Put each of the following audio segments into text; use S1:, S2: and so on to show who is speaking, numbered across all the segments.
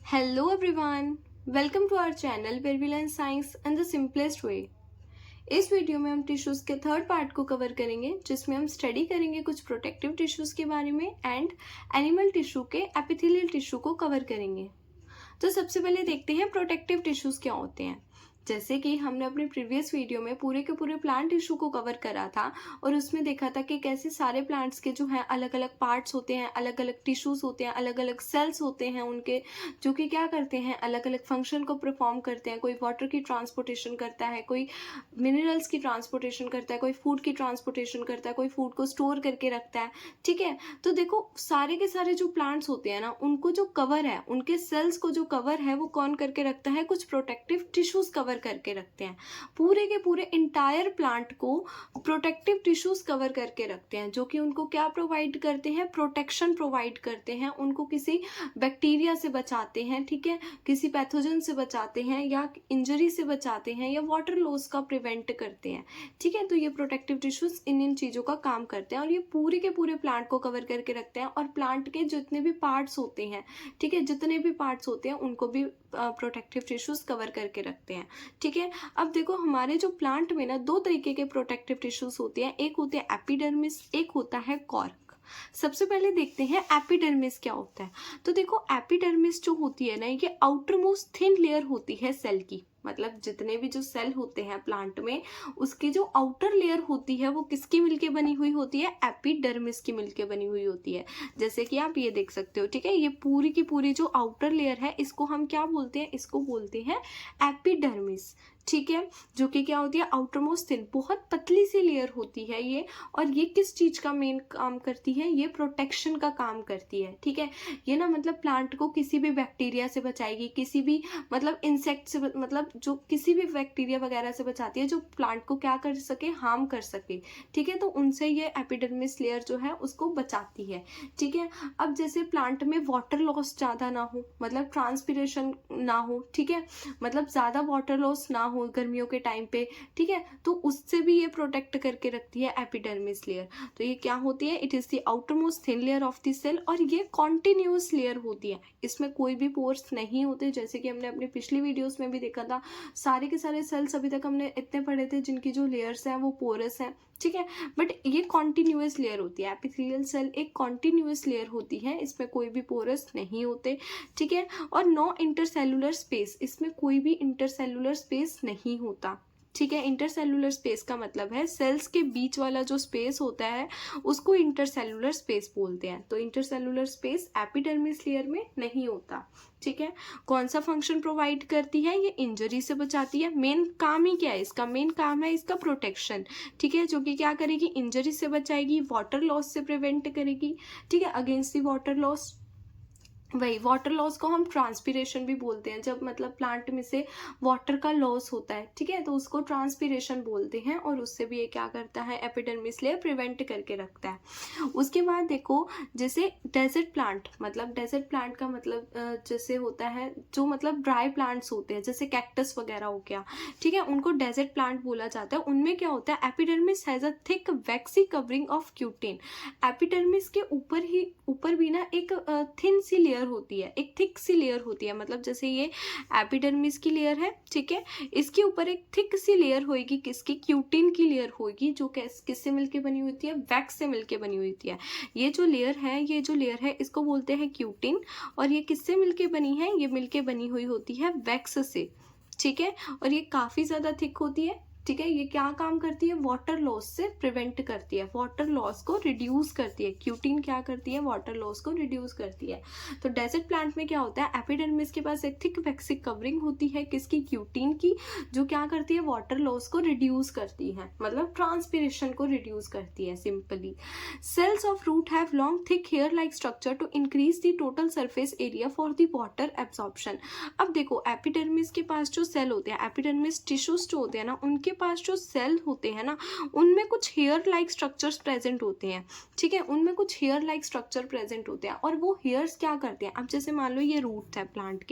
S1: Hello everyone, welcome to our channel where we learn science in the simplest way. इस video में हम tissues के third part को cover करेंगे जिसमें हम स्टडी करेंगे कुछ प्रोटेक्टिव टिश्यूज़ के बारे में एंड एनिमल टिश्यू के एपिथेलियल टिश्यू को कवर करेंगे। तो सबसे पहले देखते हैं प्रोटेक्टिव टिश्यूज़ क्या होते हैं। जैसे कि हमने अपने प्रीवियस वीडियो में पूरे के पूरे प्लांट टिश्यू को कवर करा था और उसमें देखा था कि कैसे सारे प्लांट्स के जो हैं अलग अलग पार्ट्स होते हैं, अलग अलग टिश्यूज़ होते हैं, अलग अलग सेल्स होते हैं उनके, जो कि क्या करते हैं, अलग अलग फंक्शन को परफॉर्म करते हैं। कोई वाटर की ट्रांसपोर्टेशन करता है, कोई मिनरल्स की ट्रांसपोर्टेशन करता है, कोई फूड की ट्रांसपोर्टेशन करता है, कोई फूड को स्टोर करके रखता है। ठीक है, तो देखो सारे के सारे जो प्लांट्स होते हैं ना, उनको जो कवर है, उनके सेल्स को जो कवर है वो कौन करके रखता है, कुछ प्रोटेक्टिव टिश्यूज कवर करके रखते हैं। पूरे के पूरे इंटायर प्लांट को प्रोटेक्टिव टिश्यूज कवर करके रखते हैं, जो कि उनको क्या प्रोवाइड करते हैं, प्रोटेक्शन प्रोवाइड करते हैं, उनको किसी बैक्टीरिया से बचाते हैं, ठीक है, किसी पैथोजन से बचाते हैं या इंजरी से बचाते हैं या वाटर लॉस का प्रिवेंट करते हैं। ठीक है, तो ये प्रोटेक्टिव टिश्यूज इन चीज़ों का काम करते हैं और ये पूरे के पूरे प्लांट को कवर करके रखते हैं। और प्लांट के जितने भी पार्ट्स होते हैं, ठीक है, जितने भी पार्ट्स होते हैं उनको भी प्रोटेक्टिव टिश्यूज कवर करके रखते हैं। ठीक है, अब देखो हमारे जो प्लांट में ना दो तरीके के प्रोटेक्टिव टिश्यूज होते हैं, एक होते हैं एपिडर्मिस, एक होता है कॉर्क। सबसे पहले देखते हैं एपिडर्मिस क्या होता है। तो देखो एपिडर्मिस जो होती है ना, ये आउटर मोस्ट थिन लेयर होती है सेल की। मतलब जितने भी जो सेल होते हैं प्लांट में, उसकी जो आउटर लेयर होती है वो किसकी मिलके बनी हुई होती है, एपिडर्मिस की मिलके बनी हुई होती है। जैसे कि आप ये देख सकते हो। ठीक है, ये पूरी की पूरी जो आउटर लेयर है इसको हम क्या बोलते हैं, इसको बोलते हैं एपिडर्मिस। ठीक है, जो कि क्या होती है, आउटर मोस्ट थिन, बहुत पतली सी लेयर होती है ये। और ये किस चीज का मेन काम करती है, ये प्रोटेक्शन का काम करती है। ठीक है, ये ना मतलब प्लांट को किसी भी बैक्टीरिया से बचाएगी, किसी भी मतलब इंसेक्ट से, मतलब जो किसी भी बैक्टीरिया वगैरह से बचाती है जो प्लांट को क्या कर सके, हार्म कर सके। ठीक है, तो उनसे ये एपिडर्मिस लेयर जो है उसको बचाती है। ठीक है, अब जैसे प्लांट में वाटर लॉस ज़्यादा ना हो, मतलब ट्रांसपिरेशन ना हो, ठीक है, मतलब ज़्यादा वाटर लॉस ना हो गर्मियों के टाइम पे, ठीक है, तो उससे भी ये प्रोटेक्ट करके रखती है एपिडर्मिस लेयर। तो ये क्या होती है, it is the outer most thin layer of the cell और ये कॉन्टिन्यूस लेयर होती है। इसमें कोई भी पोर्स नहीं होते, जैसे कि हमने अपनी पिछली वीडियोस में भी देखा था। सारे के सारे सेल्स अभी तक हमने इतने पढ़े थे जिनकी जो लेयर्स हैं वो पोरस हैं। ठीक है, बट ये कॉन्टिन्यूस लेयर होती है। एपिथेलियल सेल एक कॉन्टिन्यूस लेयर होती है, इसमें कोई भी पोरस नहीं होते। ठीक है, और नो इंटरसेलुलर स्पेस, इसमें कोई भी इंटरसेलुलर स्पेस नहीं होता। ठीक है, इंटरसेलुलर स्पेस का मतलब है सेल्स के बीच वाला जो स्पेस होता है उसको इंटरसेलुलर स्पेस बोलते हैं। तो इंटरसेलुलर स्पेस एपिडर्मिस लेयर में नहीं होता। ठीक है, कौन सा फंक्शन प्रोवाइड करती है, ये इंजरी से बचाती है। मेन काम ही क्या है इसका, मेन काम है इसका प्रोटेक्शन। ठीक है, जो कि क्या करेगी, इंजरी से बचाएगी, वाटर लॉस से प्रिवेंट करेगी। ठीक है, अगेंस्ट द वाटर लॉस। वही वाटर लॉस को हम ट्रांसपीरेशन भी बोलते हैं, जब मतलब प्लांट में से वाटर का लॉस होता है। ठीक है, तो उसको ट्रांसपीरेशन बोलते हैं और उससे भी ये क्या करता है, एपिडर्मिस लेयर प्रिवेंट करके रखता है। उसके बाद देखो जैसे डेजर्ट प्लांट, मतलब डेजर्ट प्लांट का मतलब जैसे होता है जो मतलब ड्राई प्लांट्स होते हैं, जैसे कैक्टस वगैरह हो गया। ठीक है, उनको डेजर्ट प्लांट बोला जाता है। उनमें क्या होता है, epidermis has a thick vaccine covering of cutin. Epidermis के ऊपर भी ना एक थिन सी लेयर होती है, एक थिक सी लेयर होती है। मतलब जैसे ये एपिडर्मिस की लेयर है, ठीक है, इसके ऊपर एक थिक सी लेयर होगी, किसकी, क्यूटिन की लेयर होगी, जो किससे मिलके बनी हुई होती है, वैक्स से मिलके बनी हुई होती है। ये जो लेयर है इसको बोलते हैं क्यूटिन। और ये किससे मिलके बनी है, ये मिलके बनी हुई होती है वैक्स से। ठीक है, और ये काफी ज्यादा थिक होती है। ठीक है, ये क्या काम करती है, वाटर लॉस से प्रिवेंट करती है, वाटर लॉस को रिड्यूस करती है। क्यूटिन क्या करती है, वाटर लॉस को रिड्यूस करती है। तो डेजर्ट प्लांट में क्या होता है, एपिडर्मिस के पास एक थिक वैक्सिक कवरिंग होती है, किसकी, क्यूटिन की, जो क्या करती है, वाटर लॉस को रिड्यूस करती है, मतलब ट्रांसपिरेशन को रिड्यूस करती है simply. Cells of root have long thick hair like structure to increase the total surface area for the water absorption. अब देखो एपिडर्मिस के पास जो सेल होते हैं, एपिडर्मिस टिश्यूज जो होते हैं ना, उनके पास जो सेल होते हैं ना, उनमें कुछ हेयर लाइक स्ट्रक्चर्स प्रेजेंट होते हैं, ठीक है, उनमें कुछ हेयर लाइक स्ट्रक्चर प्रेजेंट होते हैं। और वो हेयर्स क्या करते हैं, अब जैसे मान लो ये रूट है प्लांट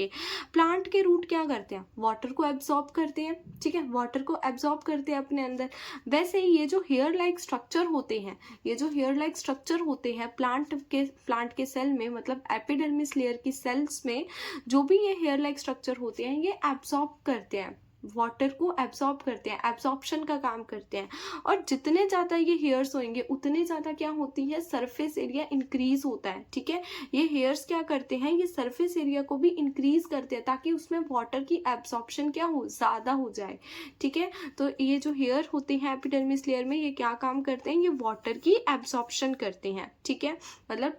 S1: के रूट क्या करते हैं, वाटर को एब्जॉर्ब करते हैं, ठीक है, वाटर को एब्जॉर्ब करते हैं अपने अंदर। वैसे ही ये जो हेयर लाइक स्ट्रक्चर होते हैं, ये जो हेयर लाइक स्ट्रक्चर होते हैं प्लांट के सेल में, मतलब एपिडर्मिस लेयर की सेल्स में जो भी ये हेयर लाइक स्ट्रक्चर होते हैं, ये एब्जॉर्ब करते हैं, वाटर को एब्जॉर्ब करते हैं, एब्जॉर्प्शन का काम करते हैं। और जितने ज़्यादा ये हेयर्स होंगे उतने ज़्यादा क्या होती है, सरफेस एरिया इंक्रीज होता है, ठीक है। ये हेयर्स क्या करते हैं, ये सरफेस एरिया को भी इंक्रीज करते हैं ताकि उसमें वाटर की एब्जॉर्प्शन क्या हो, ज़्यादा हो जाए, ठीक है। तो ये जो हेयर होते हैं एपिडर्मिस लेयर में, ये क्या काम करते हैं, ये वाटर की एब्जॉर्प्शन करते हैं, ठीक है। मतलब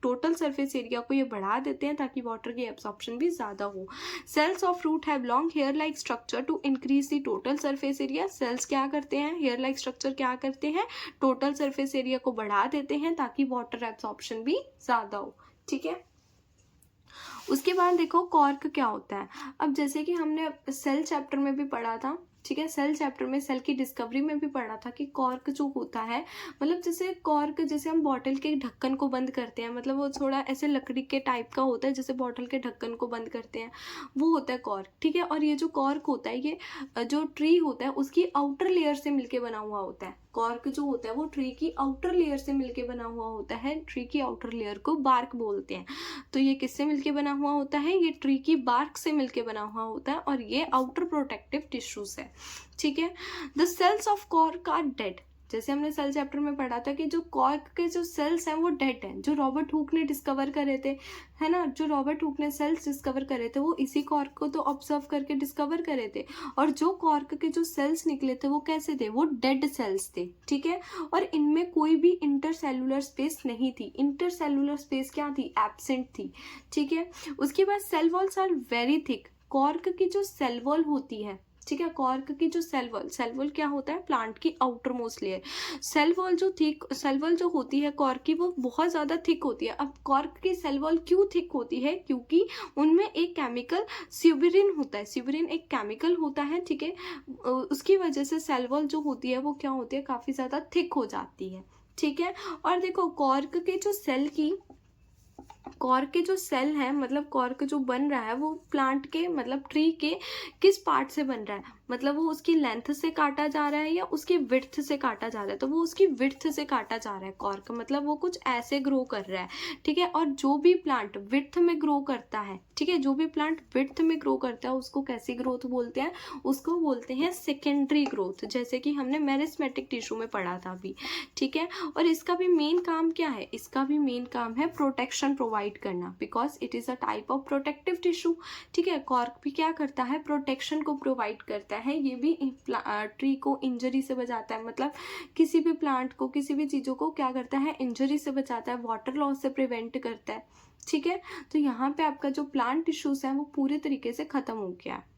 S1: टोटल सरफेस एरिया को ये बढ़ा देते हैं ताकि वाटर की एब्जॉर्प्शन भी ज़्यादा हो। Cells of root have long hair like structure to increase the total surface area. Cells क्या करते हैं, हेयर लाइक स्ट्रक्चर क्या करते हैं, टोटल सरफेस एरिया को बढ़ा देते हैं ताकि वाटर एब्जॉर्प्शन भी ज़्यादा हो, ठीक है। उसके बाद देखो कॉर्क क्या होता है। अब जैसे कि हमने सेल चैप्टर में भी पढ़ा था, ठीक है, सेल चैप्टर में सेल की डिस्कवरी में भी पढ़ा था कि कॉर्क जो होता है, मतलब जैसे कॉर्क, जैसे हम बॉटल के ढक्कन को बंद करते हैं, मतलब वो थोड़ा ऐसे लकड़ी के टाइप का होता है, जैसे बॉटल के ढक्कन को बंद करते हैं, वो होता है कॉर्क, ठीक है। और ये जो कॉर्क होता है, ये जो ट्री होता है उसकी आउटर लेयर से मिलके बना हुआ होता है। कॉर्क जो होता है वो ट्री की आउटर लेयर से मिलके बना हुआ होता है। ट्री की आउटर लेयर को बार्क बोलते हैं। तो ये किससे मिलके बना हुआ होता है, ये ट्री की बार्क से मिलके बना हुआ होता है, और ये आउटर प्रोटेक्टिव टिश्यूज है, ठीक है। The cells of cork are dead. जैसे हमने सेल चैप्टर में पढ़ा था कि जो कॉर्क के जो सेल्स हैं वो डेड हैं, जो रॉबर्ट हुक ने डिस्कवर करे थे, है ना, जो रॉबर्ट हुक ने सेल्स डिस्कवर करे थे वो इसी कॉर्क को तो ऑब्जर्व करके डिस्कवर करे थे। और जो कॉर्क के जो सेल्स निकले थे वो कैसे थे, वो डेड सेल्स थे, ठीक है। और इनमें कोई भी इंटरसेलुलर स्पेस नहीं थी। इंटरसेलुलर स्पेस क्या थी, एब्सेंट थी, ठीक है। उसके बाद cell walls are very thick. Cork की जो सेल वॉल होती है, ठीक है, कॉर्क की जो सेल वॉल क्या होता है, प्लांट की outer most layer. Cell wall जो होती है कॉर्क की, वो बहुत ज़्यादा थिक होती है। अब कॉर्क की सेल वॉल क्यों थिक होती है, क्योंकि उनमें एक केमिकल स्यूबेरिन होता है। स्यूबेरिन एक केमिकल होता है, ठीक है। उसकी वजह से सेल वॉल जो होती है वो क्या होती है, काफ़ी ज़्यादा थिक हो जाती है, ठीक है। और देखो कॉर्क के जो सेल है, मतलब कॉर्क जो बन रहा है वो प्लांट के, मतलब ट्री के किस पार्ट से बन रहा है, मतलब वो उसकी लेंथ से काटा जा रहा है या उसकी विड्थ से काटा जा रहा है। तो वो उसकी विड्थ से काटा जा रहा है कॉर्क, मतलब वो कुछ ऐसे ग्रो कर रहा है, ठीक है। और जो भी प्लांट विड्थ में ग्रो करता है, ठीक है, जो भी प्लांट विड्थ में ग्रो करता है उसको कैसी ग्रोथ बोलते हैं, उसको बोलते हैं सेकेंडरी ग्रोथ, जैसे कि हमने मेरिस्मेटिक टिश्यू में पढ़ा था अभी, ठीक है। और इसका भी मेन काम क्या है, इसका भी मेन काम है प्रोटेक्शन प्रोवाइड करना, because it is a type of protective tissue, ठीक है। कॉर्क भी क्या करता है, प्रोटेक्शन को प्रोवाइड करता है। ये भी ट्री को इंजरी से बचाता है, मतलब किसी भी प्लांट को, किसी भी चीज़ों को क्या करता है, इंजरी से बचाता है, वाटर लॉस से प्रिवेंट करता है, ठीक है। तो यहाँ पे आपका जो प्लांट टिश्यूज है वो पूरे तरीके से खत्म हो गया है।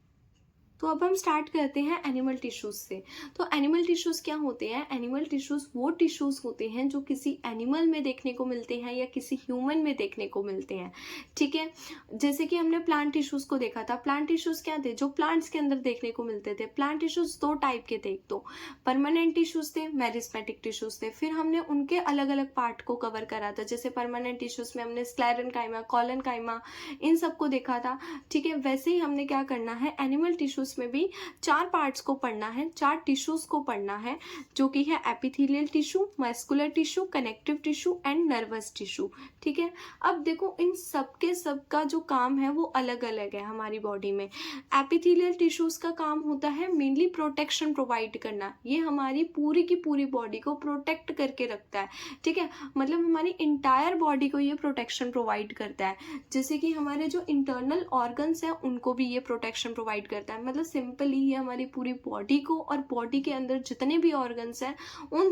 S1: तो अब हम स्टार्ट करते हैं एनिमल टिश्यूज से। तो एनिमल टिश्यूज क्या होते हैं, एनिमल टिश्यूज वो टिश्यूज होते हैं जो किसी एनिमल में देखने को मिलते हैं या किसी ह्यूमन में देखने को मिलते हैं, ठीक है। जैसे कि हमने प्लांट टिश्यूज को देखा था। प्लांट टिश्यूज क्या थे, जो प्लांट्स के अंदर देखने को मिलते थे। प्लांट टिश्यूज दो टाइप के थे, एक तो परमानेंट टिश्यूज थे, मेरिस्मेटिक टिश्यूज थे। फिर हमने उनके अलग अलग पार्ट को कवर करा था। जैसे परमानेंट टिश्यूज में हमने स्क्लेरेन्काइमा, कोलेनकाइमा, इन सबको देखा था, ठीक है। वैसे ही हमने क्या करना है, एनिमल टिश्यूज में भी 4 पार्ट्स को पढ़ना है, 4 टिश्यूज को पढ़ना है, जो कि है epithelial tissue, muscular tissue, connective tissue and nervous tissue, ठीक है। अब देखो इन सबका जो काम है वो अलग अलग है हमारी बॉडी में। एपिथेलियल टिश्यूज का काम होता है मेनली प्रोटेक्शन प्रोवाइड करना। ये हमारी पूरी की पूरी बॉडी को प्रोटेक्ट करके रखता है, ठीक है। मतलब हमारी इंटायर बॉडी को ये प्रोटेक्शन प्रोवाइड करता है। जैसे कि हमारे जो इंटरनल ऑर्गन्स हैं उनको भी ये प्रोटेक्शन प्रोवाइड करता है। मतलब सिंपली ये हमारी पूरी बॉडी को और बॉडी के अंदर जितने भी ऑर्गन्स हैं उन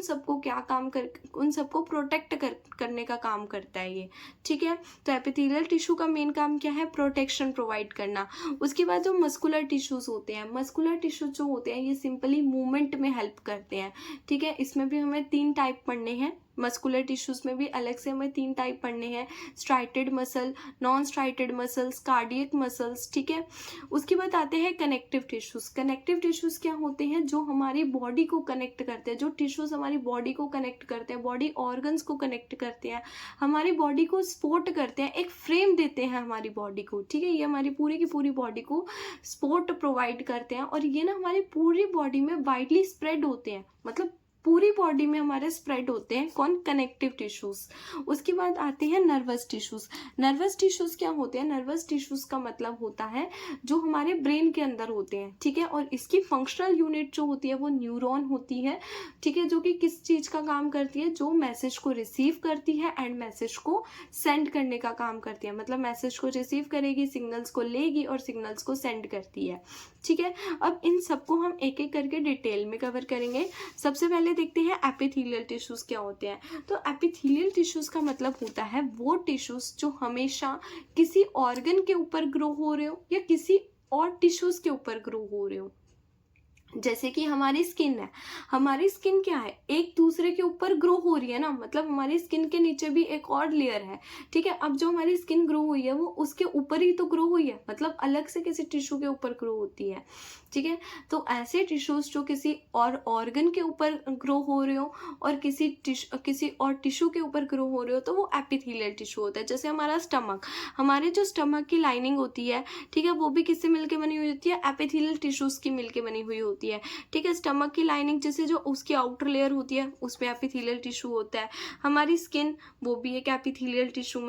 S1: सबको प्रोटेक्ट करने का काम करता है ये, ठीक है। तो एपिथेलियल टिश्यू का मेन काम क्या है, प्रोटेक्शन प्रोवाइड करना। उसके बाद जो मस्कुलर टिश्यूज होते हैं, मस्कुलर टिश्यूज जो होते हैं ये सिंपली मूवमेंट में हेल्प करते हैं, ठीक है। इसमें भी हमें 3 टाइप पढ़ने हैं मस्कुलर टिश्यूज़ में भी अलग से हमें 3 टाइप पढ़ने हैं, striated muscle, non striated muscles, cardiac muscles, ठीक है। उसके बाद आते हैं कनेक्टिव टिश्यूज़। कनेक्टिव टिश्यूज़ क्या होते हैं, जो हमारी बॉडी को कनेक्ट करते हैं, जो टिश्यूज़ हमारी बॉडी को कनेक्ट करते हैं, बॉडी ऑर्गन्स को कनेक्ट करते हैं, हमारी बॉडी को सपोर्ट करते हैं, एक फ्रेम देते हैं हमारी बॉडी को, ठीक है। ये हमारी पूरी की पूरी बॉडी को सपोर्ट प्रोवाइड करते हैं और ये ना हमारी पूरी बॉडी में वाइडली स्प्रेड होते हैं, मतलब पूरी बॉडी में हमारे स्प्रेड होते हैं। कौन? Connective tissues. उसके बाद आते हैं नर्वस टिश्यूज। नर्वस टिश्यूज क्या होते हैं? नर्वस टिश्यूज का मतलब होता है जो हमारे ब्रेन के अंदर होते हैं, ठीक है। और इसकी फंक्शनल यूनिट जो होती है वो न्यूरॉन होती है, ठीक है, जो कि किस चीज का काम करती है, जो मैसेज को रिसीव करती है एंड मैसेज को सेंड करने का काम करती है। मतलब मैसेज को रिसीव करेगी, सिग्नल्स को लेगी और सिग्नल्स को सेंड करती है, ठीक है। अब इन सबको हम एक एक करके डिटेल में कवर करेंगे। सबसे पहले देखते हैं एपिथेलियल टिश्यूज क्या होते हैं। तो एपिथेलियल टिश्यूज का मतलब होता है वो टिश्यूज जो हमेशा किसी ऑर्गन के ऊपर ग्रो हो रहे हो या किसी और टिश्यूज के ऊपर ग्रो हो रहे हो। जैसे कि हमारी स्किन है, हमारी स्किन क्या है, एक दूसरे के ऊपर ग्रो हो रही है ना, मतलब हमारी स्किन के नीचे भी एक और लेयर है, ठीक है। अब जो हमारी स्किन ग्रो हुई है वो उसके ऊपर ही तो ग्रो हुई है, मतलब अलग से किसी टिश्यू के ऊपर ग्रो होती है, ठीक है। तो ऐसे टिश्यूज जो किसी और ऑर्गन के ऊपर ग्रो हो रहे हो और किसी और टिश्यू के ऊपर ग्रो हो रहे हो, तो वो एपिथेलियल टिश्यू होता है। जैसे हमारा स्टमक, हमारे जो स्टमक की लाइनिंग होती है, ठीक है, वो भी किससे मिलके बनी हुई होती है? एपिथेलियल टिश्यूज की मिलके बनी हुई होती है, ठीक है। स्टमक की लाइनिंग जैसे जो उसकी आउटर लेयर होती है उसमें एपिथेलियल टिश्यू होता है। हमारी स्किन वो भी एक एपिथेलियल टिश्यू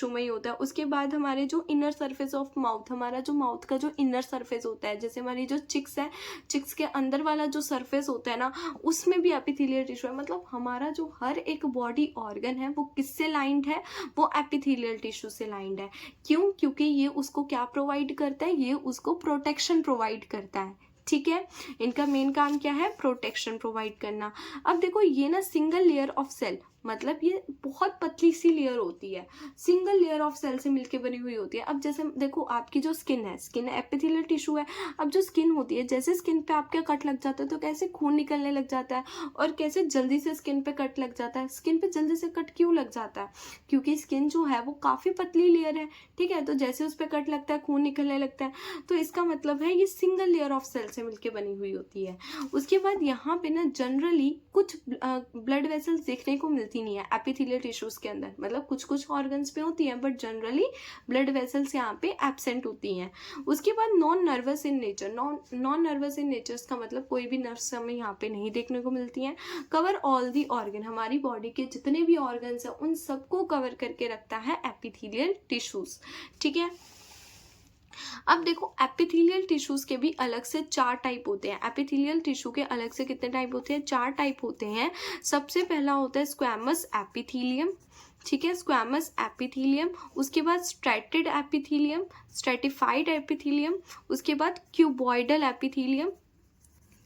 S1: में ही होता है। उसके बाद हमारे जो इनर सरफेस ऑफ माउथ, हमारा जो माउथ का जो इनर सरफेस होता है, जैसे हमारी जो चिक्स है, चिक्स के अंदर वाला जो सरफेस होता है ना, उसमें भी एपिथेलियल टिश्यू है। मतलब हमारा जो हर एक बॉडी ऑर्गन है वो किससे लाइंड है? वो एपिथेलियल टिश्यू से लाइंड है। क्यों? क्योंकि ये उसको क्या प्रोवाइड करता है? ये उसको प्रोटेक्शन प्रोवाइड करता है, ठीक है। इनका मेन काम क्या है? प्रोटेक्शन प्रोवाइड करना। अब देखो ये ना सिंगल लेयर ऑफ सेल, मतलब ये बहुत पतली सी लेयर होती है, सिंगल लेयर ऑफ सेल से मिलके बनी हुई होती है। अब जैसे देखो आपकी जो स्किन है, स्किन एपिथेलियल टिश्यू है। अब जो स्किन होती है, जैसे स्किन पे आपके कट लग जाता है तो कैसे खून निकलने लग जाता है और कैसे जल्दी से स्किन पे कट लग जाता है। स्किन पे जल्दी से कट क्यों लग जाता है? क्योंकि स्किन जो है वो काफ़ी पतली लेयर है, ठीक है। तो जैसे उस पर कट लगता है खून निकलने लगता है, तो इसका मतलब है ये सिंगल लेयर ऑफ सेल से मिलके बनी हुई होती है। उसके बाद यहाँ पे ना जनरली कुछ ब्लड वेसल्स देखने को मिलती नहीं है एपिथेलियल टिश्यूज के अंदर, मतलब कुछ कुछ ऑर्गन्स पे होती हैं, बट जनरली ब्लड वेसल्स यहाँ पे एब्सेंट होती हैं। उसके बाद non nervous in nature. Non nervous in nature का मतलब कोई भी नर्व्स हमें यहाँ पे नहीं देखने को मिलती हैं। कवर ऑल दी ऑर्गन, हमारी बॉडी के जितने भी ऑर्गन्स हैं उन सबको कवर करके रखता है एपिथेलियल टिश्यूज, ठीक है। अब देखो एपिथेलियल टिश्यूज के भी अलग से 4 टाइप होते हैं। एपिथेलियल टिश्यू के अलग से कितने टाइप होते हैं? 4 टाइप होते हैं। सबसे पहला होता है स्क्वैमस एपिथेलियम, ठीक है, स्क्वैमस एपिथेलियम। उसके बाद स्ट्रैटेड एपिथेलियम, स्ट्रैटिफाइड एपिथेलियम। उसके बाद cuboidal epithelium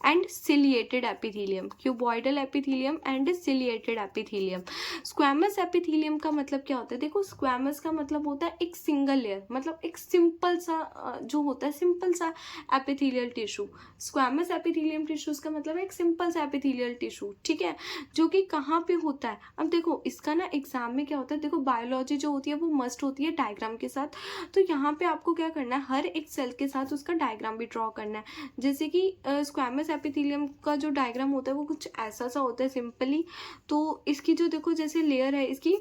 S1: and ciliated epithelium, cuboidal epithelium and ciliated epithelium. Squamous epithelium का मतलब क्या होता है? देखो स्क्वैमस का मतलब होता है एक सिंगल लेयर, मतलब एक सिंपल सा जो होता है सिंपल सा epithelial tissue. Squamous epithelium tissues का मतलब एक सिंपल सा एपिथेलियल टिश्यू, ठीक है, जो कि कहाँ पे होता है? अब देखो इसका ना एग्जाम में क्या होता है, देखो बायोलॉजी जो होती है वो मस्ट होती है डायग्राम के साथ। तो यहाँ पे आपको क्या करना है, हर एक सेल के साथ उसका डायग्राम भी ड्रॉ करना है। जैसे कि स्क्वैमस एपिथेलियम का जो डायग्राम होता है वो कुछ ऐसा सा होता है सिंपली। तो इसकी जो देखो जैसे लेयर है, इसकी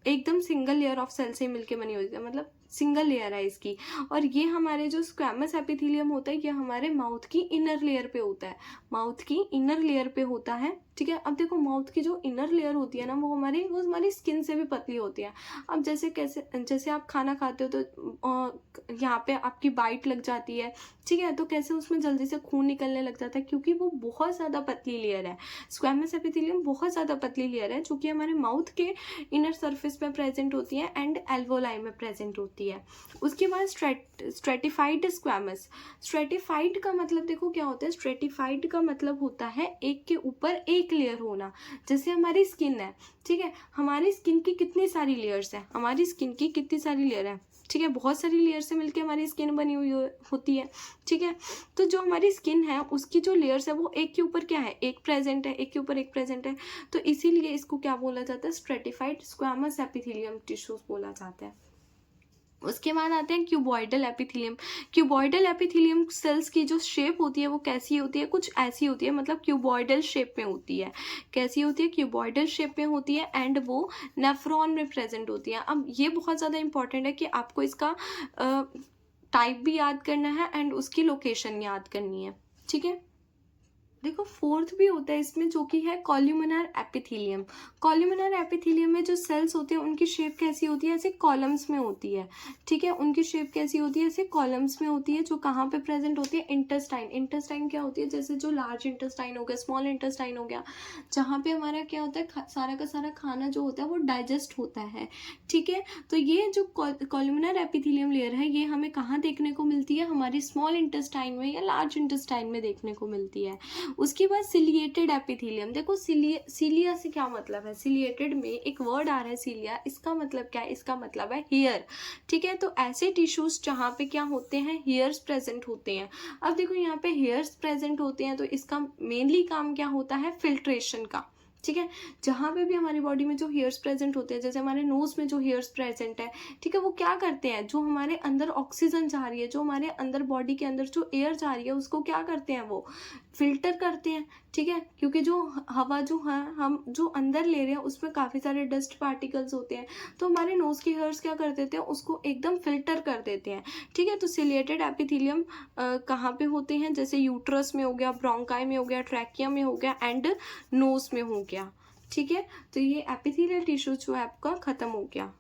S1: एकदम सिंगल लेयर ऑफ सेल से मिलके बनी हुई है, मतलब सिंगल लेयर है इसकी। और ये हमारे जो स्क्वैमस एपिथेलियम होता है ये हमारे माउथ की इनर लेयर पे होता है, माउथ की इनर लेयर पे होता है, ठीक है। अब देखो माउथ की जो इनर लेयर होती है ना वो हमारी स्किन से भी पतली होती है। अब जैसे आप खाना खाते हो तो यहाँ पे आपकी बाइट लग जाती है, ठीक है, तो कैसे उसमें जल्दी से खून निकलने लग जाता है, क्योंकि वो बहुत ज़्यादा पतली लेयर है। स्क्वैमस एपिथेलियम बहुत ज़्यादा पतली लेयर है जो कि हमारे माउथ के इनर सरफेस में प्रेजेंट होती है एंड एल्वोलाई में प्रेजेंट होती है। उसके बाद स्ट्रेटिफाइड स्क्वैमस। स्ट्रेटिफाइड का मतलब देखो क्या होता है? स्ट्रेटिफाइड का मतलब होता है एक के ऊपर एक एक लेयर होना। जैसे हमारी स्किन है, ठीक है, हमारी स्किन की कितनी सारी लेयर्स हैं, हमारी स्किन की कितनी सारी लेयर है, ठीक है, बहुत सारी लेयर से मिलकर हमारी स्किन बनी हुई होती है, ठीक है। तो जो हमारी स्किन है उसकी जो लेयर्स है वो एक के ऊपर क्या है, एक प्रेजेंट है, एक के ऊपर एक प्रेजेंट है। तो इसीलिए इसको क्या बोला जाता है, स्ट्रेटिफाइड स्क्वैमस एपिथेलियम टिश्यूज बोला जाता है। उसके बाद आते हैं cuboidal epithelium. Cuboidal epithelium cells की जो शेप होती है वो कैसी होती है, कुछ ऐसी होती है, मतलब क्यूबॉइडल शेप में होती है। कैसी होती है, क्यूबॉइडल शेप में होती है एंड वो नेफ्रॉन में प्रेजेंट होती है। अब ये बहुत ज़्यादा इंपॉर्टेंट है कि आपको इसका टाइप भी याद करना है एंड उसकी लोकेशन याद करनी है, ठीक है। देखो फोर्थ भी होता है इसमें, जो कि है कॉल्यूमिनर एपिथेलियम। कॉल्यूमिनर एपिथेलियम में जो सेल्स होते हैं उनकी शेप कैसी होती है, ऐसे कॉलम्स में होती है, ठीक है। उनकी शेप कैसी होती है, ऐसे कॉलम्स में होती है, जो कहाँ पे प्रेजेंट होती है, इंटेस्टाइन। इंटेस्टाइन क्या होती है, जैसे जो लार्ज इंटेस्टाइन हो गया, स्मॉल इंटेस्टाइन हो गया, जहाँ पे हमारा क्या होता है, सारा का सारा खाना जो होता है वो डाइजेस्ट होता है, ठीक है। तो ये जो कॉल्यूमिनर एपिथेलियम लेयर है ये हमें कहाँ देखने को मिलती है, हमारी स्मॉल इंटेस्टाइन में या लार्ज इंटेस्टाइन में देखने को मिलती है। उसके बाद सिलिएटेड एपिथेलियम। देखो सिलिया से क्या मतलब है, सिलिएटेड में एक वर्ड आ रहा है सिलिया, इसका मतलब क्या है, इसका मतलब है हेयर, ठीक है। तो ऐसे टिश्यूज जहाँ पे क्या होते हैं, हेयर्स प्रेजेंट होते हैं। अब देखो यहाँ पे हेयर्स प्रेजेंट होते हैं तो इसका मेनली काम क्या होता है, फिल्ट्रेशन का, ठीक है। जहाँ पे भी हमारी बॉडी में जो हेयर्स प्रेजेंट होते हैं, जैसे हमारे नोज में जो हेयर्स प्रेजेंट है, ठीक है, वो क्या करते हैं, जो हमारे अंदर ऑक्सीजन जा रही है, जो हमारे अंदर बॉडी के अंदर जो एयर जा रही है उसको क्या करते हैं, वो फिल्टर करते हैं, ठीक है। क्योंकि जो हवा जो है हम जो अंदर ले रहे हैं उसमें काफ़ी सारे डस्ट पार्टिकल्स होते हैं, तो हमारे नोज के हेयर्स क्या कर देते हैं, उसको एकदम फिल्टर कर देते हैं, ठीक है। तो सिलिएटेड एपिथेलियम कहाँ पे होते हैं, जैसे यूट्रस में हो गया, ब्रोंकाई में हो गया, ट्रैकिया में हो गया एंड नोज में हो गया, ठीक है। तो ये एपिथेलियल टिश्यू जो है आपका खत्म हो गया।